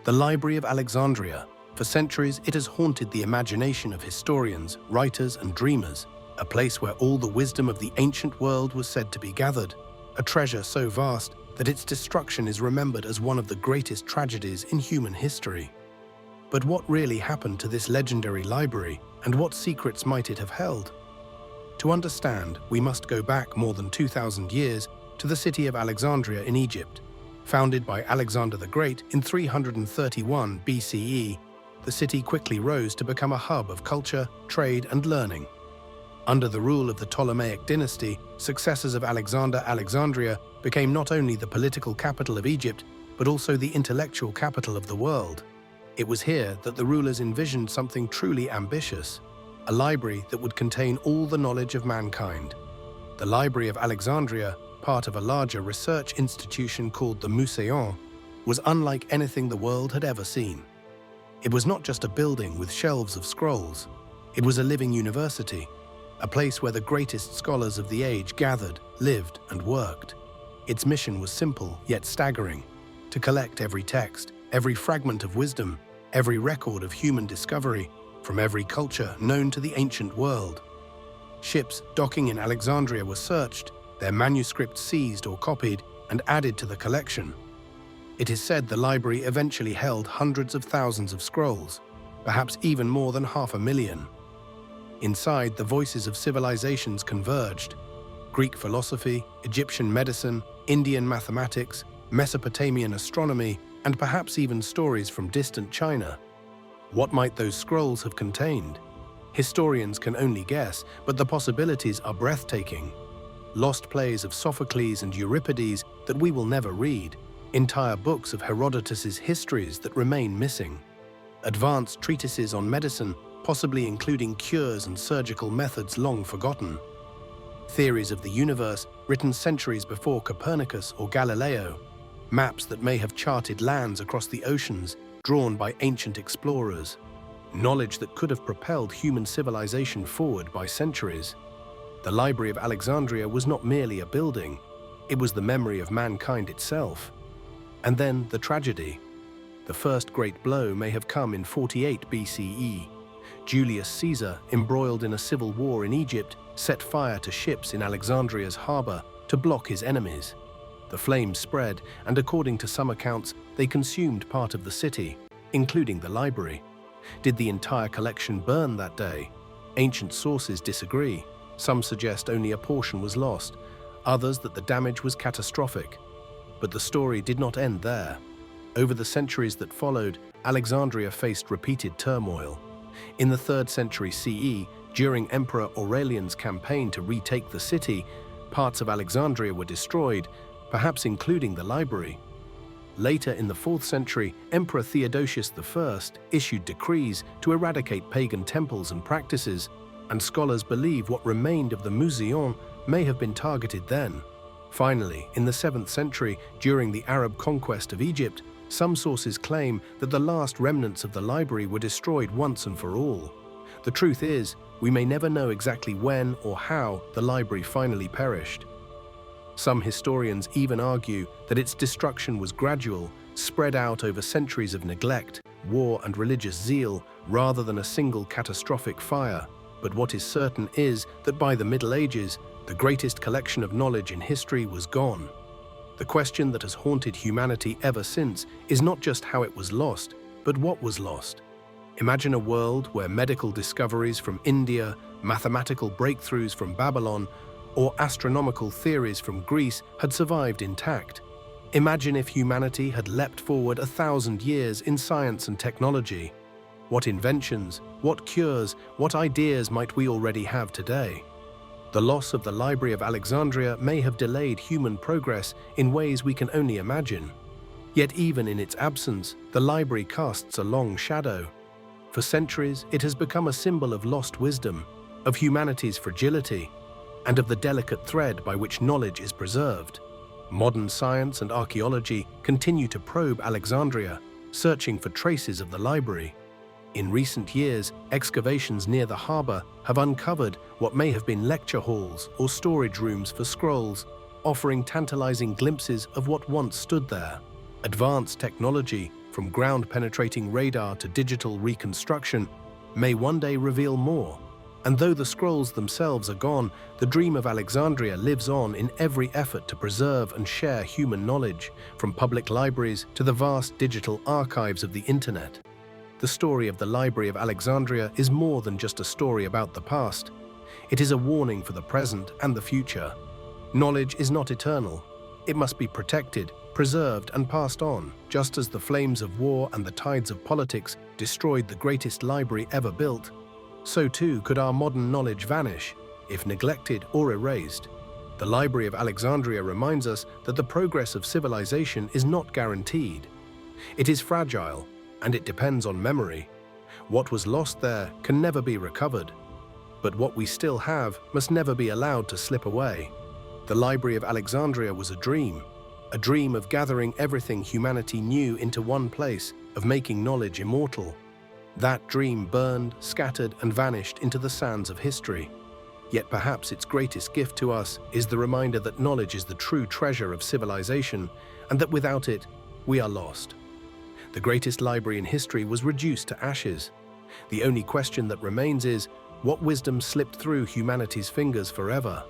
The Library of Alexandria. For centuries, it has haunted the imagination of historians, writers, and dreamers, a place where all the wisdom of the ancient world was said to be gathered, a treasure so vast that its destruction is remembered as one of the greatest tragedies in human history. But what really happened to this legendary library, and what secrets might it have held? To understand, we must go back more than 2,000 years to the city of Alexandria in Egypt. Founded by Alexander the Great in 331 BCE, the city quickly rose to become a hub of culture, trade, and learning. Under the rule of the Ptolemaic dynasty, successors of Alexandria became not only the political capital of Egypt, but also the intellectual capital of the world. It was here that the rulers envisioned something truly ambitious, a library that would contain all the knowledge of mankind. The Library of Alexandria, part of a larger research institution called the Muséon, was unlike anything the world had ever seen. It was not just a building with shelves of scrolls. It was a living university, a place where the greatest scholars of the age gathered, lived, and worked. Its mission was simple yet staggering: to collect every text, every fragment of wisdom, every record of human discovery from every culture known to the ancient world. Ships docking in Alexandria were searched, their manuscripts seized or copied and added to the collection. It is said the library eventually held hundreds of thousands of scrolls, perhaps even more than 500,000. Inside, the voices of civilizations converged: Greek philosophy, Egyptian medicine, Indian mathematics, Mesopotamian astronomy, and perhaps even stories from distant China. What might those scrolls have contained? Historians can only guess, but the possibilities are breathtaking. Lost plays of Sophocles and Euripides that we will never read, entire books of Herodotus's histories that remain missing, advanced treatises on medicine, possibly including cures and surgical methods long forgotten, theories of the universe written centuries before Copernicus or Galileo, maps that may have charted lands across the oceans drawn by ancient explorers, knowledge that could have propelled human civilization forward by centuries. The Library of Alexandria was not merely a building, it was the memory of mankind itself. And then the tragedy. The first great blow may have come in 48 BCE. Julius Caesar, embroiled in a civil war in Egypt, set fire to ships in Alexandria's harbor to block his enemies. The flames spread, and according to some accounts, they consumed part of the city, including the library. Did the entire collection burn that day? Ancient sources disagree. Some suggest only a portion was lost, others that the damage was catastrophic. But the story did not end there. Over the centuries that followed, Alexandria faced repeated turmoil. In the 3rd century CE, during Emperor Aurelian's campaign to retake the city, parts of Alexandria were destroyed, perhaps including the library. Later in the 4th century, Emperor Theodosius I issued decrees to eradicate pagan temples and practices, and scholars believe what remained of the Muséon may have been targeted then. Finally, in the 7th century, during the Arab conquest of Egypt, some sources claim that the last remnants of the library were destroyed once and for all. The truth is, we may never know exactly when or how the library finally perished. Some historians even argue that its destruction was gradual, spread out over centuries of neglect, war, and religious zeal, rather than a single catastrophic fire. But what is certain is that by the Middle Ages, the greatest collection of knowledge in history was gone. The question that has haunted humanity ever since is not just how it was lost, but what was lost. Imagine a world where medical discoveries from India, mathematical breakthroughs from Babylon, or astronomical theories from Greece had survived intact. Imagine if humanity had leapt forward 1,000 years in science and technology. What inventions, what cures, what ideas might we already have today? The loss of the Library of Alexandria may have delayed human progress in ways we can only imagine. Yet even in its absence, the library casts a long shadow. For centuries, it has become a symbol of lost wisdom, of humanity's fragility, and of the delicate thread by which knowledge is preserved. Modern science and archaeology continue to probe Alexandria, searching for traces of the library. In recent years, excavations near the harbor have uncovered what may have been lecture halls or storage rooms for scrolls, offering tantalizing glimpses of what once stood there. Advanced technology, from ground-penetrating radar to digital reconstruction, may one day reveal more. And though the scrolls themselves are gone, the dream of Alexandria lives on in every effort to preserve and share human knowledge, from public libraries to the vast digital archives of the internet. The story of the Library of Alexandria is more than just a story about the past. It is a warning for the present and the future. Knowledge is not eternal. It must be protected, preserved, and passed on, just as the flames of war and the tides of politics destroyed the greatest library ever built. So too could our modern knowledge vanish, if neglected or erased. The Library of Alexandria reminds us that the progress of civilization is not guaranteed. It is fragile, and it depends on memory. What was lost there can never be recovered. But what we still have must never be allowed to slip away. The Library of Alexandria was a dream of gathering everything humanity knew into one place, of making knowledge immortal. That dream burned, scattered, and vanished into the sands of history. Yet perhaps its greatest gift to us is the reminder that knowledge is the true treasure of civilization, and that without it, we are lost. The greatest library in history was reduced to ashes. The only question that remains is, what wisdom slipped through humanity's fingers forever?